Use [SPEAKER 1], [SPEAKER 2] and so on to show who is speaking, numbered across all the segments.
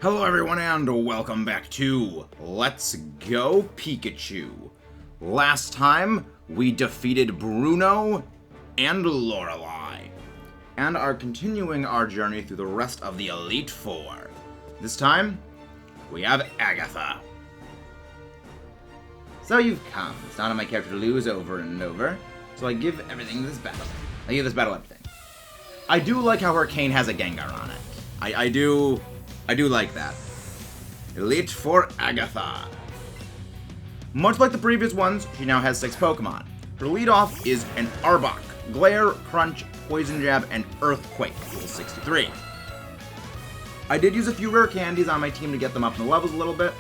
[SPEAKER 1] Hello everyone and welcome back to Let's Go Pikachu. Last time, we defeated Bruno and Lorelei, and are continuing our journey through the rest of the Elite Four. This time, we have Agatha. So you've come. It's not on my character to lose over and over, so I give everything to this battle. I give this battle everything. I do like how Hurricane has a Gengar on it. I do like that. Elite Four Agatha. Much like the previous ones, she now has 6 Pokemon. Her leadoff is an Arbok, Glare, Crunch, Poison Jab, and Earthquake, level 63. I did use a few rare candies on my team to get them up in the levels a little bit.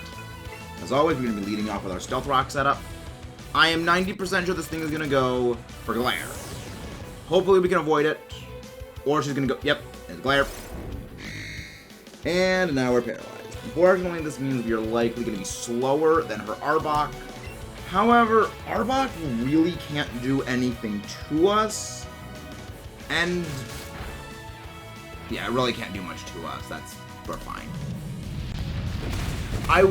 [SPEAKER 1] As always, we're going to be leading off with our Stealth Rock setup. I am 90% sure this thing is going to go for Glare. Hopefully we can avoid it. Or she's going to go, yep, it's Glare. And now we're paralyzed. Unfortunately, this means we are likely going to be slower than her Arbok. However, Arbok really can't do anything to us. And yeah, it really can't do much to us. We're fine. I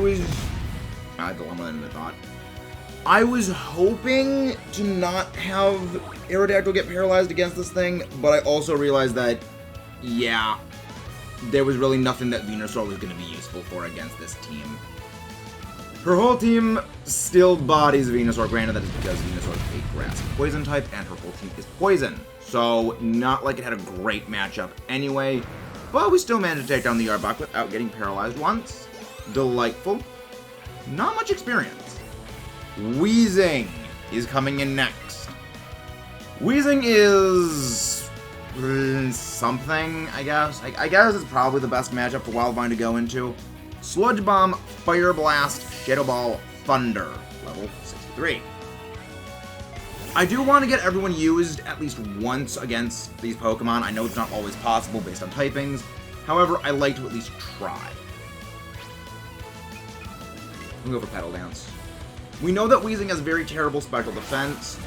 [SPEAKER 1] had a lot more than I thought. I was hoping to not have Aerodactyl get paralyzed against this thing, but I also realized that, yeah, there was really nothing that Venusaur was going to be useful for against this team. Her whole team still bodies Venusaur. Granted, that is because Venusaur is a grass poison type, and her whole team is poison. So, not like it had a great matchup anyway. But we still managed to take down the Arbok without getting paralyzed once. Delightful. Not much experience. Weezing is coming in next. Weezing is something, I guess. I guess it's probably the best matchup for Wildvine to go into. Sludge Bomb, Fire Blast, Shadow Ball, Thunder, level 63. I do want to get everyone used at least once against these Pokemon. I know it's not always possible based on typings. However, I like to at least try. We'll go for Petal Dance. We know that Weezing has very terrible special defense,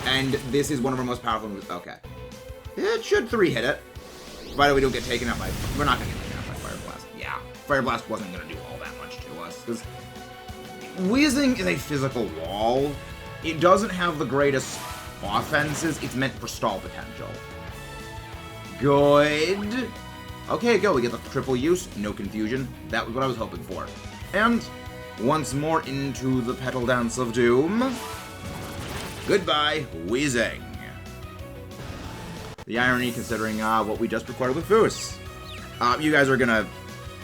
[SPEAKER 1] and this is one of our most powerful moves. Okay. It should 3-hit it. By the way, we don't get taken out by... We're not going to get taken out by Fire Blast. Yeah, Fire Blast wasn't going to do all that much to us, because Weezing is a physical wall. It doesn't have the greatest offenses. It's meant for stall potential. Good. Okay, go. We get the triple use. No confusion. That was what I was hoping for. And once more into the Petal Dance of Doom. Goodbye, Weezing. The irony, considering what we just recorded with Foos. You guys are gonna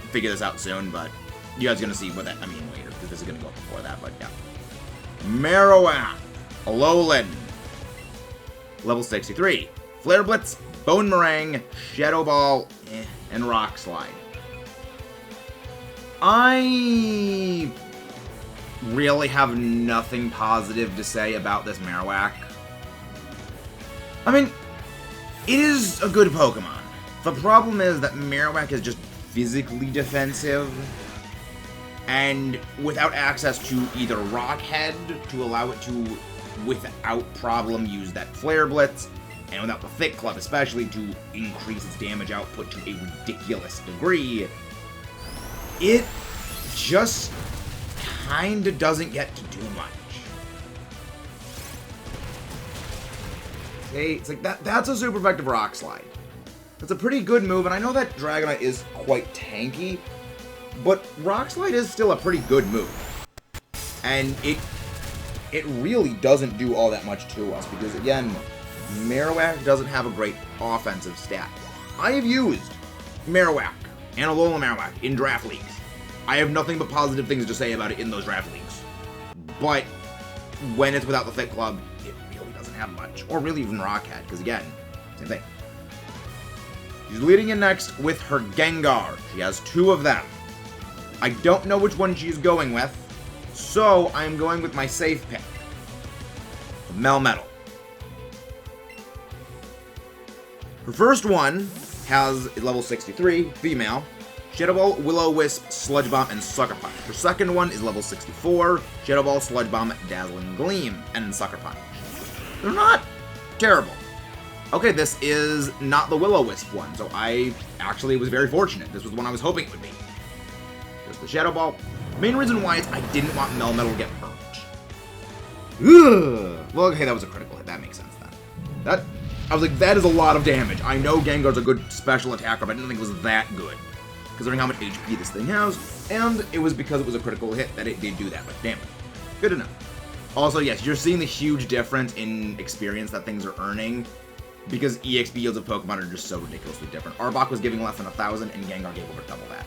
[SPEAKER 1] figure this out soon, but you guys are gonna see what that, later, because this is gonna go up before that, but yeah. Marowak, Alolan, level 63. Flare Blitz, Bone Meringue, Shadow Ball, and Rock Slide. I really have nothing positive to say about this Marowak. It is a good Pokemon. The problem is that Marowak is just physically defensive, and without access to either Rock Head to allow it to, without problem, use that Flare Blitz, and without the Thick Club especially to increase its damage output to a ridiculous degree, it just kinda doesn't get to do much. Okay, it's like that's a super effective Rock Slide. That's a pretty good move, and I know that Dragonite is quite tanky, but Rock Slide is still a pretty good move. And it really doesn't do all that much to us, because again, Marowak doesn't have a great offensive stat. I have used Marowak and Alolan Marowak in draft leagues. I have nothing but positive things to say about it in those draft leagues. But when it's without the Thick Club, it really doesn't have much. Or really even Rockhead, because again, same thing. She's leading in next with her Gengar. She has 2 of them. I don't know which one she's going with, so I'm going with my safe pick. Melmetal. Her first one has a level 63, female. Shadow Ball, Will-O-Wisp, Sludge Bomb, and Sucker Punch. Her second one is level 64, Shadow Ball, Sludge Bomb, Dazzling Gleam, and Sucker Punch. They're not terrible. Okay, this is not the Will-O-Wisp one, so I actually was very fortunate. This was the one I was hoping it would be. goes to the Shadow Ball. Main reason why is I didn't want Melmetal to get burnt. Ugh. Well, okay, that was a critical hit. That makes sense then. I was like, that is a lot of damage. I know Gengar's a good special attacker, but I didn't think it was that good, considering how much HP this thing has, and it was because it was a critical hit that it did do that much damage. Good to know. Also, yes, you're seeing the huge difference in experience that things are earning, because EXP yields of Pokemon are just so ridiculously different. Arbok was giving less than 1,000, and Gengar gave over double that.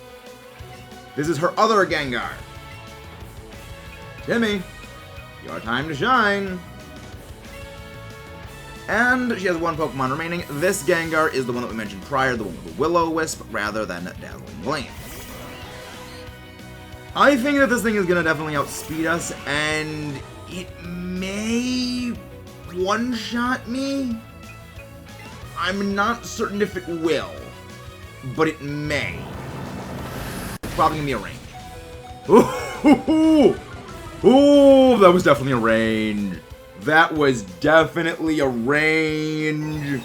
[SPEAKER 1] This is her other Gengar. Timmy, your time to shine. And she has one Pokemon remaining. This Gengar is the one that we mentioned prior, the one with the Will-O-Wisp, rather than Dazzling Gleam. I think that this thing is going to definitely outspeed us, and it may one-shot me. I'm not certain if it will, but it may. It's probably going to be a range. Ooh, that was definitely a range. That was definitely a range.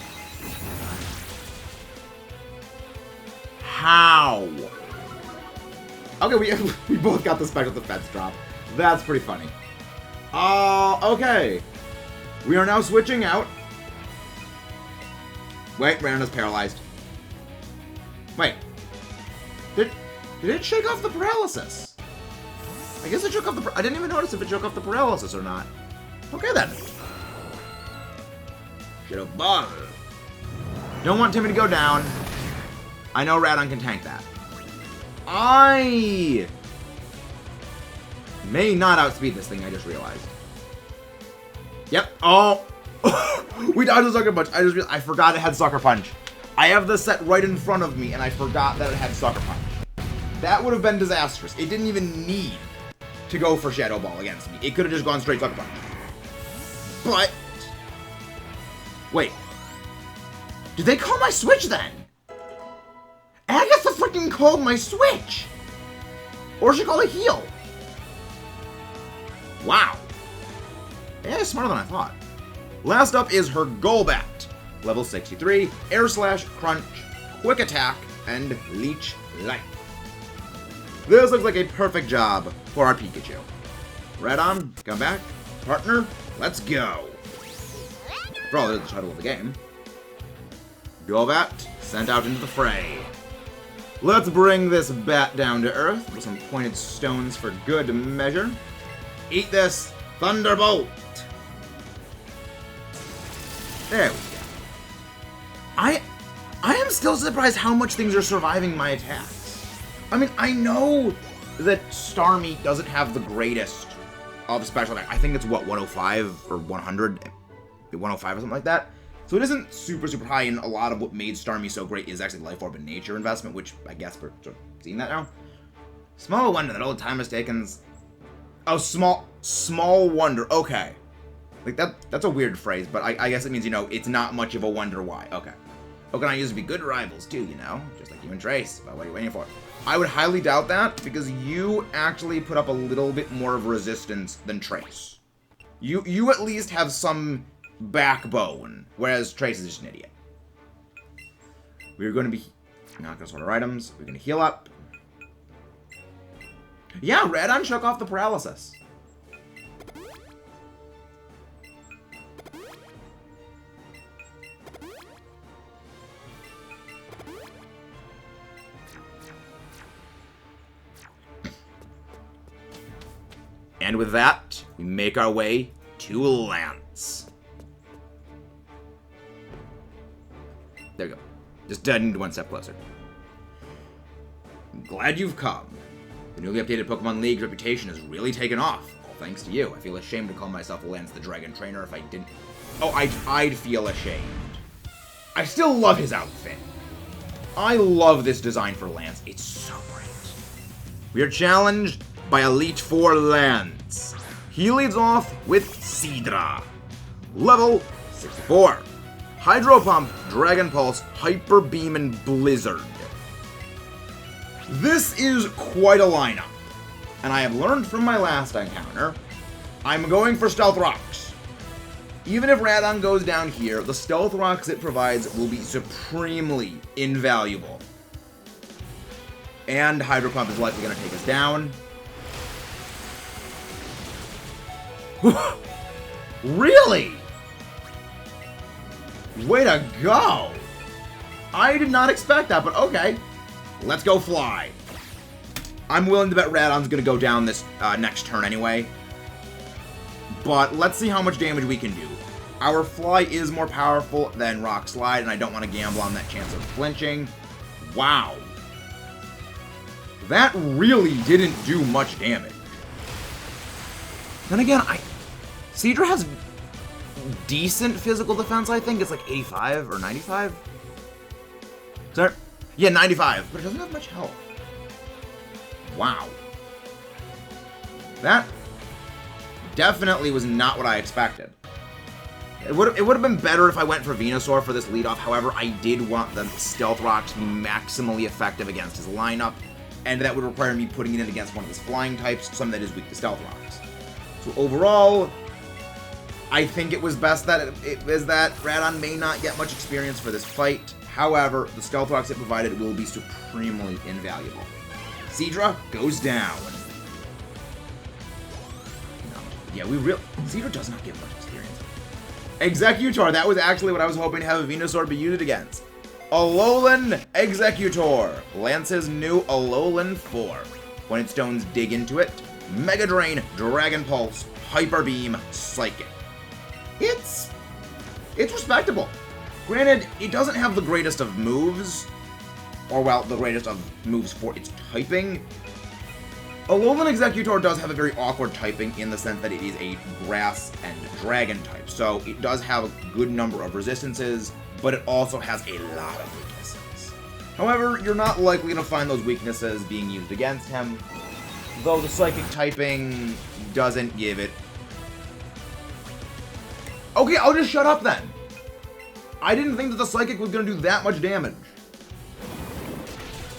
[SPEAKER 1] How? Okay, we both got the special defense drop. That's pretty funny. Okay. We are now switching out. Wait, Random is paralyzed. Wait. Did it shake off the paralysis? I guess it shook off the... I didn't even notice if it shook off the paralysis or not. Okay, then. Shadow Ball. Don't want Timmy to go down. I know Radon can tank that. I may not outspeed this thing, I just realized. Yep. Oh. We dodged the Sucker Punch. I forgot it had Sucker Punch. I have this set right in front of me, and I forgot that it had Sucker Punch. That would have been disastrous. It didn't even need to go for Shadow Ball against me. It could have just gone straight Sucker Punch. But... wait. Did they call my switch then? Agatha freaking called my switch! Or she called a heal. Wow. Yeah, smarter than I thought. Last up is her Golbat. Level 63, Air Slash, Crunch, Quick Attack, and Leech Life. This looks like a perfect job for our Pikachu. Radon, come back. Partner, let's go. Probably the title of the game. Golbat, sent out into the fray. Let's bring this bat down to earth with some pointed stones for good measure. Eat this, Thunderbolt! There we go. I am still surprised how much things are surviving my attacks. I mean, I know that Starmie doesn't have the greatest of special attack. I think it's, what, 105 or 100? 105 or something like that. So it isn't super, super high, and a lot of what made Starmie so great is actually Life Orb and Nature investment, which I guess we're sort of seeing that now. Small wonder that old time mistakens. Oh, small wonder. Okay. Like, that's a weird phrase, but I guess it means, you know, it's not much of a wonder why. Okay. Pokemon used to be good rivals, too, you know? Just like you and Trace. But what are you waiting for? I would highly doubt that, because you actually put up a little bit more of resistance than Trace. You at least have some backbone, whereas Trace is just an idiot. We're going to be not going to sort our items. We're going to heal up. Yeah, Radon shook off the paralysis. And with that, we make our way to Lance. There we go. Just deadened one step closer. I'm glad you've come. The newly updated Pokemon League's reputation has really taken off. All thanks to you. I feel ashamed to call myself Lance the Dragon Trainer if I didn't... Oh, I'd feel ashamed. I still love his outfit. I love this design for Lance. It's so great. We are challenged by Elite Four Lance. He leads off with Seadra. Level 64. Hydro Pump, Dragon Pulse, Hyper Beam, and Blizzard. This is quite a lineup. And I have learned from my last encounter, I'm going for Stealth Rocks. Even if Radon goes down here, the Stealth Rocks it provides will be supremely invaluable. And Hydro Pump is likely going to take us down. Really? Way to go! I did not expect that, but okay. Let's go fly. I'm willing to bet Radon's going to go down this next turn anyway. But let's see how much damage we can do. Our fly is more powerful than Rock Slide, and I don't want to gamble on that chance of flinching. Wow. That really didn't do much damage. Then again, Seadra has decent physical defense, I think. It's like 85 or 95. Sorry? Yeah, 95, but it doesn't have much health. Wow. That definitely was not what I expected. It would have been better if I went for Venusaur for this leadoff. However, I did want the Stealth Rock to be maximally effective against his lineup, and that would require me putting it in against one of his flying types, something that is weak to Stealth Rocks. So overall, I think it was best that Radon may not get much experience for this fight. However, the Stealth Rocks it provided will be supremely invaluable. Seadra goes down. No. Yeah, Seadra does not give much experience. Executor, that was actually what I was hoping to have a Venusaur be used against. Alolan Executor lands his new Alolan 4. When its stones dig into it, Mega Drain, Dragon Pulse, Hyper Beam, Psychic. It's respectable. Granted, it doesn't have the greatest of moves, or well, the greatest of moves for its typing. Alolan Executor does have a very awkward typing in the sense that it is a grass and dragon type, so it does have a good number of resistances, but it also has a lot of weaknesses. However, you're not likely to find those weaknesses being used against him, though the Psychic typing doesn't give it. Okay, I'll just shut up then. I didn't think that the Psychic was going to do that much damage.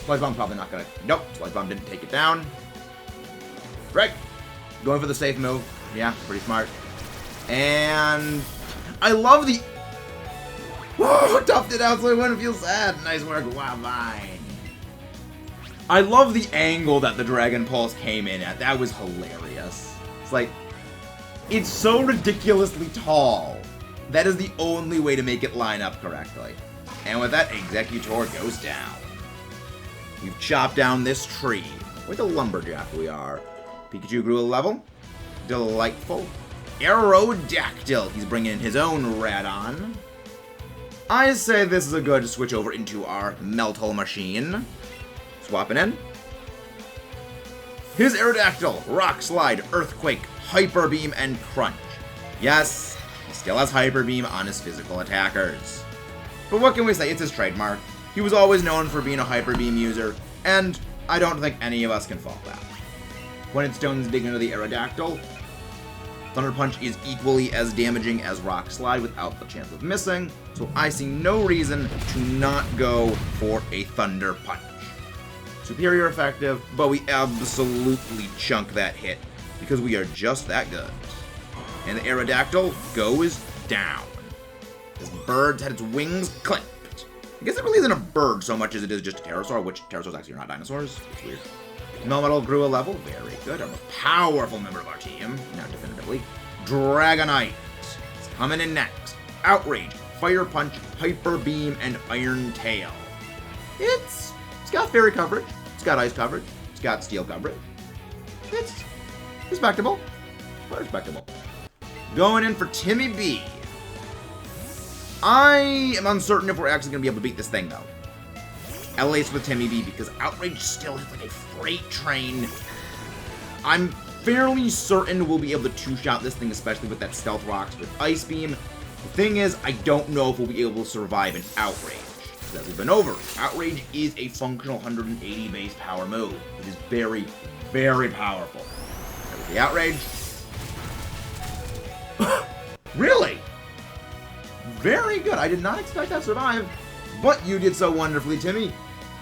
[SPEAKER 1] Slice Bomb probably not going to. Nope, Slice Bomb didn't take it down. Right. Going for the safe move. Yeah, pretty smart. And I love the. Whoa, toughed it out so I wouldn't feel sad. Nice work, Wildvine. I love the angle that the Dragon Pulse came in at. That was hilarious. It's like, it's so ridiculously tall. That is the only way to make it line up correctly. And with that, Executor goes down. We've chopped down this tree. Like a lumberjack we are. Pikachu grew a level. Delightful. Aerodactyl. He's bringing in his own Radon. I say this is a good switch over into our Meltle machine. Swapping in. His Aerodactyl, Rock Slide, Earthquake, Hyper Beam, and Crunch. Yes, he still has Hyper Beam on his physical attackers. But what can we say? It's his trademark. He was always known for being a Hyper Beam user, and I don't think any of us can fault that. When its stones dig into the Aerodactyl, Thunder Punch is equally as damaging as Rock Slide without the chance of missing, so I see no reason to not go for a Thunder Punch. Superior effective, but we absolutely chunk that hit because we are just that good. And the Aerodactyl goes down. This bird's had its wings clipped. I guess it really isn't a bird so much as it is just a pterosaur, which pterosaurs actually are not dinosaurs. It's weird. Melmetal grew a level. Very good. A powerful member of our team. Now definitively. Dragonite is coming in next. Outrage, Fire Punch, Hyper Beam, and Iron Tail. It's got fairy coverage. It's got ice coverage. It's got steel coverage. It's respectable. Quite respectable. Going in for Timmy B. I am uncertain if we're actually going to be able to beat this thing, though. At least with Timmy B, because Outrage still is like a freight train. I'm fairly certain we'll be able to two-shot this thing, especially with that Stealth Rocks with Ice Beam. The thing is, I don't know if we'll be able to survive an Outrage. That we've been over. Outrage is a functional 180 base power move. It is very, very powerful. That was the Outrage. Really? Very good. I did not expect that to survive, but you did so wonderfully, Timmy.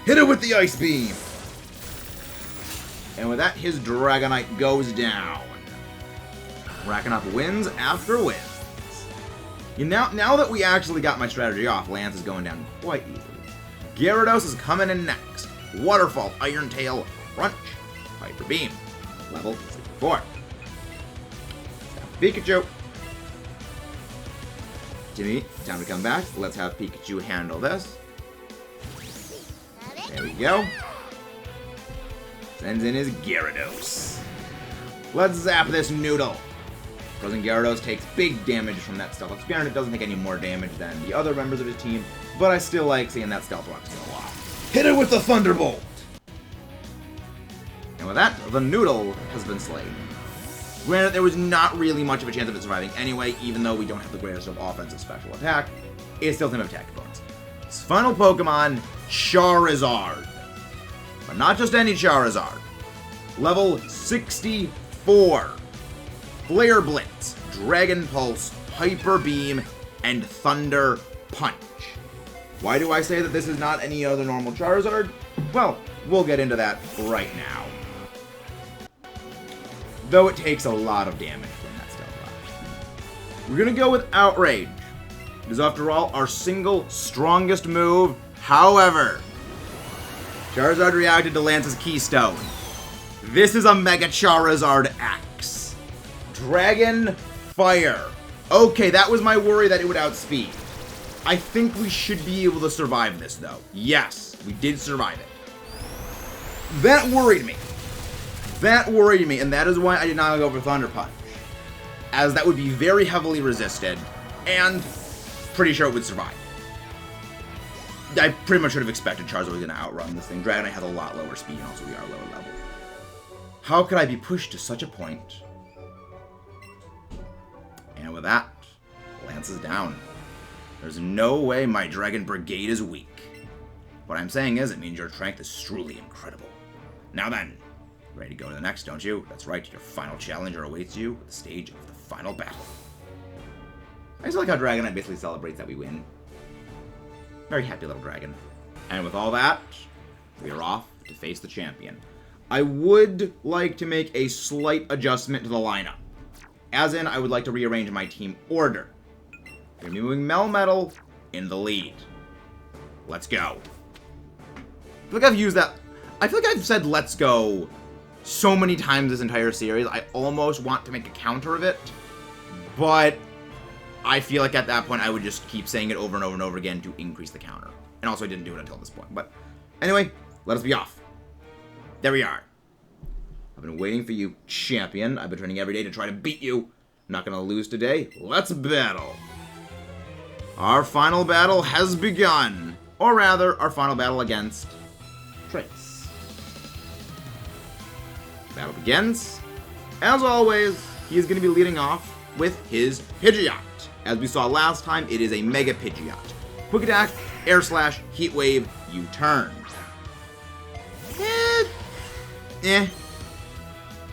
[SPEAKER 1] Hit it with the Ice Beam. And with that, his Dragonite goes down. Racking up wins after wins. Now that we actually got my strategy off, Lance is going down quite easily. Gyarados is coming in next. Waterfall, Iron Tail, Crunch, Hyper Beam. Level 64. Pikachu. Timmy, time to come back. Let's have Pikachu handle this. There we go. Sends in his Gyarados. Let's zap this noodle. Frozen Gyarados takes big damage from that Stealth Rock. It doesn't take any more damage than the other members of his team, but I still like seeing that Stealth Rock go off. Hit it with the Thunderbolt! And with that, the noodle has been slain. Granted, there was not really much of a chance of it surviving anyway, even though we don't have the greatest of offensive special attack. It still didn't have attack bonus. Its final Pokemon, Charizard. But not just any Charizard. Level 64. Flare Blitz, Dragon Pulse, Hyper Beam, and Thunder Punch. Why do I say that this is not any other normal Charizard? Well, we'll get into that right now. Though it takes a lot of damage from that Stealth Rock. We're gonna go with Outrage. It is, after all, our single strongest move. However, Charizard reacted to Lance's Keystone. This is a Mega Charizard X. Dragon Fire. Okay, that was my worry that it would outspeed. I think we should be able to survive this, though. Yes, we did survive it. That worried me. That worried me, and that is why I did not go for Thunder Punch. As that would be very heavily resisted, and pretty sure it would survive. I pretty much should have expected Charizard was going to outrun this thing. Dragonite has a lot lower speed, and also we are lower level. How could I be pushed to such a point? And with that, Lance is down. There's no way my Dragon Brigade is weak. What I'm saying is, it means your strength is truly incredible. Now then, ready to go to the next, don't you? That's right, your final challenger awaits you at the stage of the final battle. I just like how Dragonite basically celebrates that we win. Very happy little dragon. And with all that, we are off to face the champion. I would like to make a slight adjustment to the lineup. As in, I would like to rearrange my team order. We're going to be moving Melmetal in the lead. Let's go. I feel like I've used that. I feel like I've said let's go so many times this entire series. I almost want to make a counter of it. But I feel like at that point I would just keep saying it over and over and over again to increase the counter. And also I didn't do it until this point. But anyway, let us be off. There we are. I've been waiting for you, champion. I've been training every day to try to beat you. I'm not going to lose today. Let's battle. Our final battle has begun. Or rather, our final battle against Trace. Battle begins. As always, he is going to be leading off with his Pidgeot. As we saw last time, it is a Mega Pidgeot. Quick Attack, Air Slash, Heat Wave, U-Turn.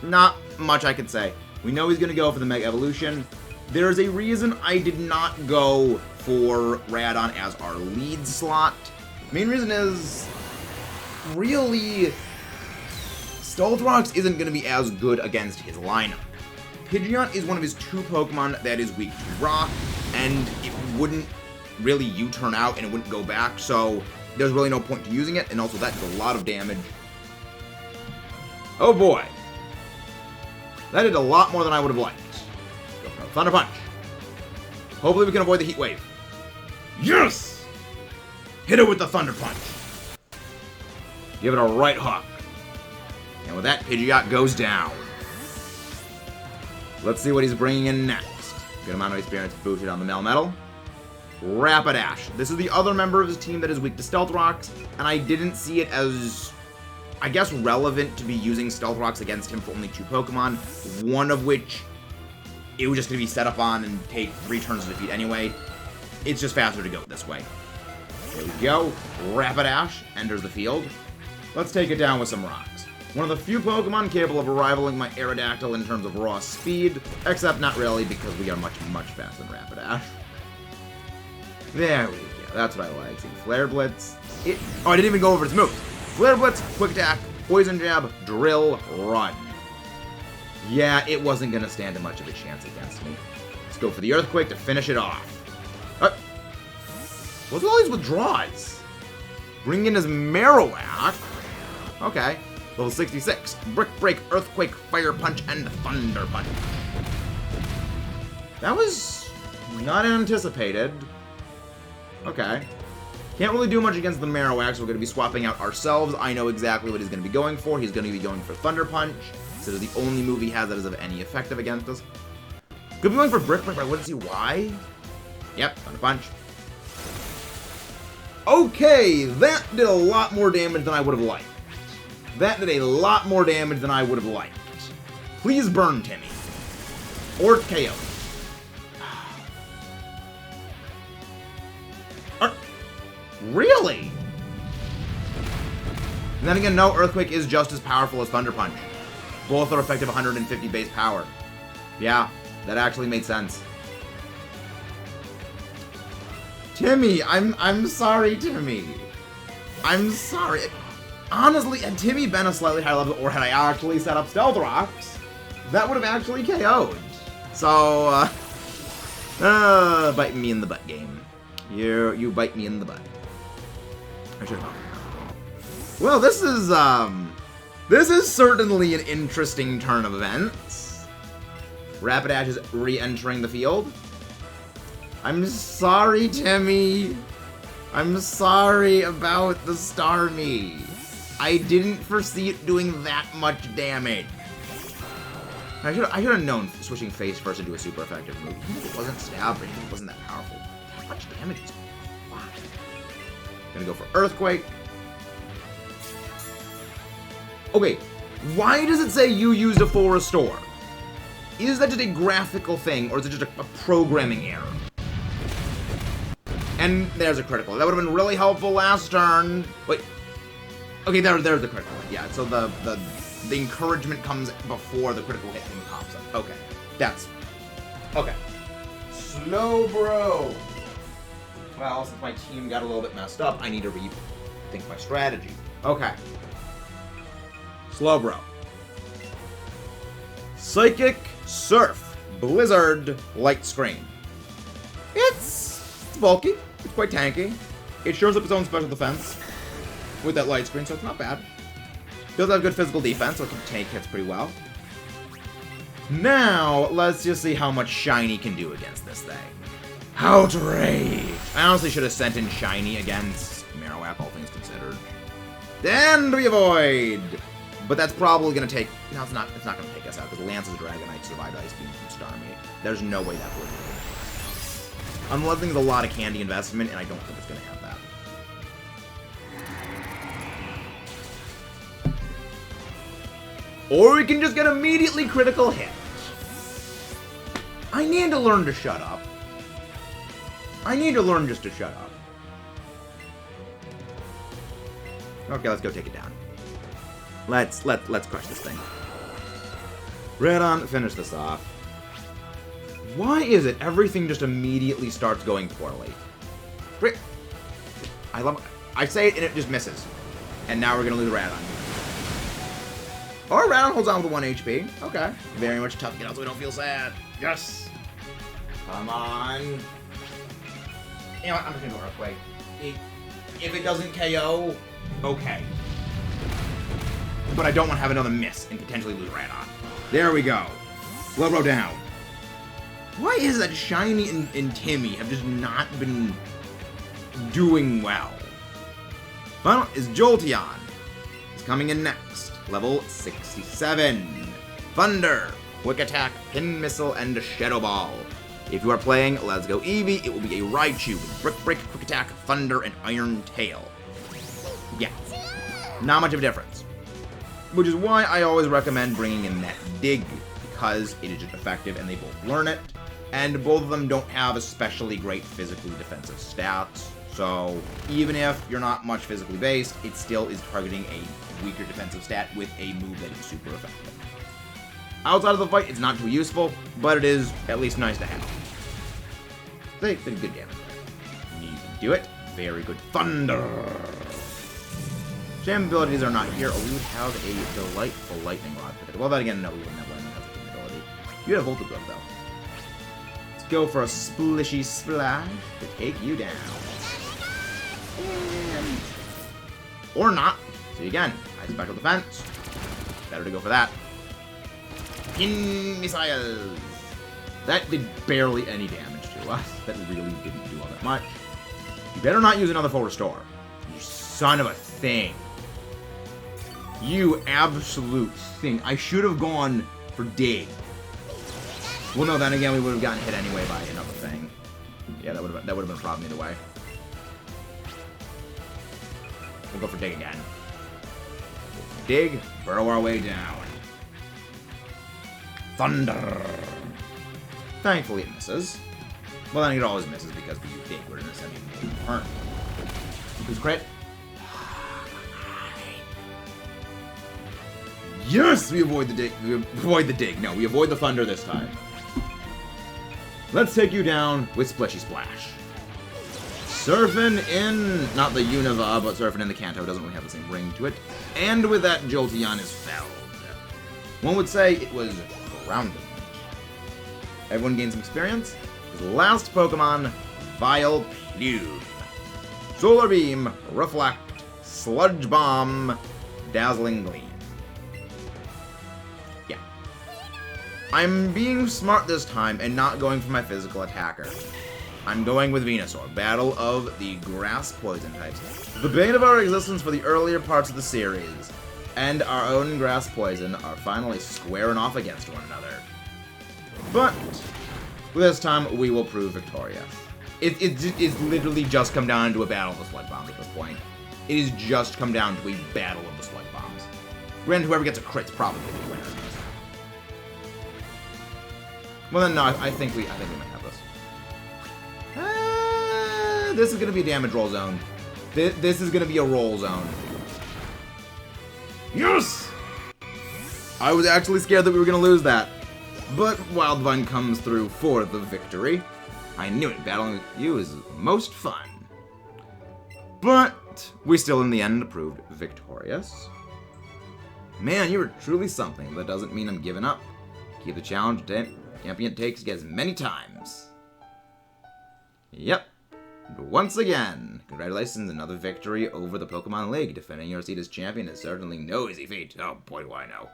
[SPEAKER 1] Not much I could say. We know he's going to go for the Mega Evolution. There's a reason I did not go for Radon as our lead slot. The main reason is, really, Stealth Rocks isn't going to be as good against his lineup. Pidgeot is one of his two Pokemon that is weak to Rock, and it wouldn't really U-turn out and it wouldn't go back, so there's really no point to using it, and also that did a lot of damage. Oh boy. That did a lot more than I would have liked. Go for a Thunder Punch. Hopefully we can avoid the Heat Wave. Yes! Hit it with the Thunder Punch. Give it a right hook. And with that, Pidgeot goes down. Let's see what he's bringing in next. Good amount of experience boosted on the Melmetal. Rapidash. This is the other member of his team that is weak to Stealth Rocks, and I didn't see it as, I guess, relevant to be using Stealth Rocks against him for only two Pokemon, one of which it was just going to be set up on and take 3 turns to defeat anyway. It's just faster to go this way. There we go. Rapidash enters the field. Let's take it down with some rocks. One of the few Pokemon capable of rivaling my Aerodactyl in terms of raw speed, except not really because we are much, much faster than Rapidash. There we go. That's what I like. See, Flare Blitz. Oh, I didn't even go over its moves. Flare Blitz, Quick Attack, Poison Jab, Drill, Run. Yeah, it wasn't going to stand a much of a chance against me. Let's go for the Earthquake to finish it off. What's with all these withdraws? Bring in his Marowak. Okay. Level 66. Brick Break, Earthquake, Fire Punch, and Thunder Punch. That was not anticipated. Okay. Can't really do much against the Marowak, so we're going to be swapping out ourselves. I know exactly what he's going to be going for. He's going to be going for Thunder Punch. So it's the only move he has that is of any effective against us. Could be going for Brick Break, but I wouldn't see why. Yep, Thunder Punch. Okay, that did a lot more damage than I would have liked. That did a lot more damage than I would have liked. Please burn Timmy. Or KO. Really? And then again, no, Earthquake is just as powerful as Thunder Punch. Both are effective 150 base power. Yeah, that actually made sense. Timmy, I'm sorry, Timmy. I'm sorry. Honestly, had Timmy been a slightly higher level, or had I actually set up Stealth Rocks, that would have actually KO'd. So, bite me in the butt game. You bite me in the butt. I should have. Well, this is certainly an interesting turn of events. Rapidash is re-entering the field. I'm sorry, Timmy. I'm sorry about the Starmie. I didn't foresee it doing that much damage. I should have known switching face first into a super effective move. Even if it wasn't stab range, it wasn't that powerful. How much damage is it? Wow. Gonna go for Earthquake. Okay, why does it say you used a full restore? Is that just a graphical thing, or is it just a programming error? And there's a critical. That would have been really helpful last turn. Wait. Okay, there's the critical. Yeah, so the encouragement comes before the critical hit thing pops up. Okay. That's... Okay. Slowbro. Well, since my team got a little bit messed up, I need to rethink my strategy. Okay. Slowbro. Psychic, Surf, Blizzard, Light Screen. It's bulky. It's quite tanky. It shows up its own special defense with that Light Screen, so it's not bad. Does have good physical defense, so it can take hits pretty well. Now, let's just see how much Shiny can do against this thing. Outrage! I honestly should have sent in Shiny against Marowak, all things considered. And we avoid! But that's probably going to take... No, it's not going to take us out, because Lance's Dragonite survived Ice Beam from Starmie. There's no way that would. Unless there's a lot of candy investment, and I don't think it's going to have that. Or we can just get immediately critical hit. I need to learn to shut up. I need to learn just to shut up. Okay, let's go take it down. Let's crush this thing. Redon, finish this off. Why is it everything just immediately starts going poorly? I say it and it just misses. And now we're gonna lose Radon. Or Radon holds on with 1 HP. Okay. Very much tough to get out so we don't feel sad. Yes! Come on. You know what? I'm just gonna go Earthquake. If it doesn't KO, okay. But I don't want to have another miss and potentially lose Radon. There we go. Slowbro down. Why is that Shiny and Timmy have just not been doing well? Final is Jolteon. He's coming in next. Level 67. Thunder, Quick Attack, Pin Missile, and Shadow Ball. If you are playing Let's Go Eevee, it will be a Raichu with Brick Break, Quick Attack, Thunder, and Iron Tail. Yeah. Not much of a difference. Which is why I always recommend bringing in that Dig, because it is just effective and they both learn it. And both of them don't have especially great physically defensive stats. So even if you're not much physically based, it still is targeting a weaker defensive stat with a move that is super effective. Outside of the fight, it's not too useful, but it is at least nice to have. They did good damage there. You can do it. Very good. Thunder! Jam abilities are not here. Oh, we would have a delightful Lightning Rod. Well, then again, no, we wouldn't have Lightning Rod as a ability. You have Voltage Growth, though. Let's go for a Splishy Splash to take you down. And... or not. See you again. High special defense. Better to go for that. Pin missiles. That did barely any damage to us. That really didn't do all that much. You better not use another full restore. You son of a thing. You absolute thing. I should have gone for dig. Well, no, then again, we would have gotten hit anyway by another thing. Yeah, that would have been a problem either way. We'll go for dig again. Dig, burrow our way down. Thunder. Thankfully it misses. Well, then it always misses because we use dig. We're in a semi-main turn. Who's crit? Yes, we avoid the dig. We avoid the dig. No, we avoid the thunder this time. Let's take you down with Splishy Splash. Surfing in, not the Unova, but surfing in the Kanto doesn't really have the same ring to it. And with that, Jolteon is felled. One would say it was grounded. Everyone gains some experience. His last Pokemon, Vileplume. Solar Beam, Reflect, Sludge Bomb, Dazzling Gleam. Yeah. I'm being smart this time and not going for my physical attacker. I'm going with Venusaur, Battle of the Grass Poison types. The bane of our existence for the earlier parts of the series, and our own Grass Poison are finally squaring off against one another. But this time we will prove victorious. It's literally just come down to a battle of the Sludge Bombs at this point. It has just come down to a battle of the Sludge Bombs. Granted, whoever gets a crit's probably the winner. Well then, no, I think we might have this. This is gonna be a damage roll zone. This is gonna be a roll zone. Yes! I was actually scared that we were gonna lose that. But Wildvine comes through for the victory. I knew it, battling with you is most fun. But we still in the end proved victorious. Man, you were truly something. That doesn't mean I'm giving up. Keep the challenge champion takes as many times. Yep. And once again, congratulations, another victory over the Pokemon League. Defending your seat as champion is certainly no easy feat. Oh boy, do I know.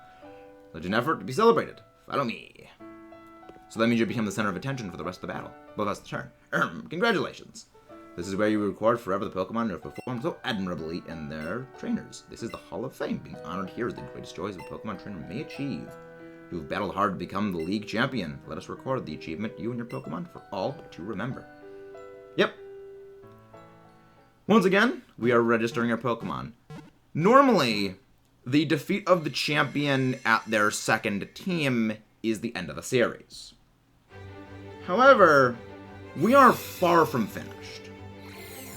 [SPEAKER 1] Such an effort to be celebrated. Follow me. So that means you become the center of attention for the rest of the battle. Well, that's the turn. Congratulations. This is where you record forever the Pokemon who have performed so admirably and their trainers. This is the Hall of Fame. Being honored here is the greatest joys a Pokemon trainer may achieve. You have battled hard to become the league champion. Let us record the achievement you and your Pokemon for all to remember. Yep. Once again, we are registering our Pokemon. Normally, the defeat of the champion at their second team is the end of the series. However, we are far from finished.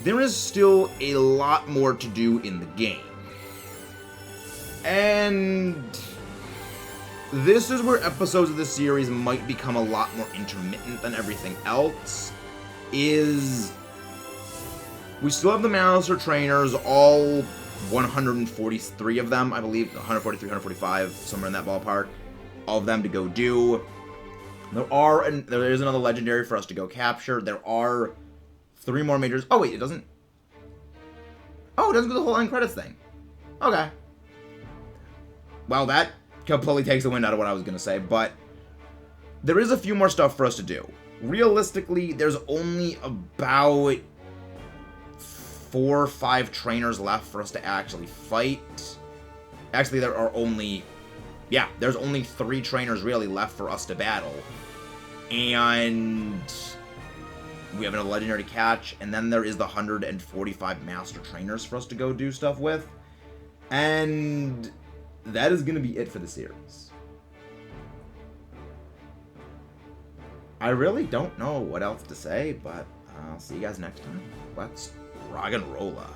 [SPEAKER 1] There is still a lot more to do in the game. And this is where episodes of the series might become a lot more intermittent than everything else. We still have the Malicer trainers, all 143 of them, I believe, 143, 145, somewhere in that ballpark, all of them to go do. There is another legendary for us to go capture. There are 3 more majors. Oh wait, it doesn't. Oh, it doesn't do the whole end credits thing. Okay. Well, that completely takes the wind out of what I was gonna say, but there is a few more stuff for us to do. Realistically, there's only about 4 or 5 trainers left for us to actually fight. Actually, there are only... Yeah, there's only 3 trainers really left for us to battle. And we have another legendary catch, and then there is the 145 master trainers for us to go do stuff with. And that is going to be it for the series. I really don't know what else to say, but I'll see you guys next time. Let's rock and rolla.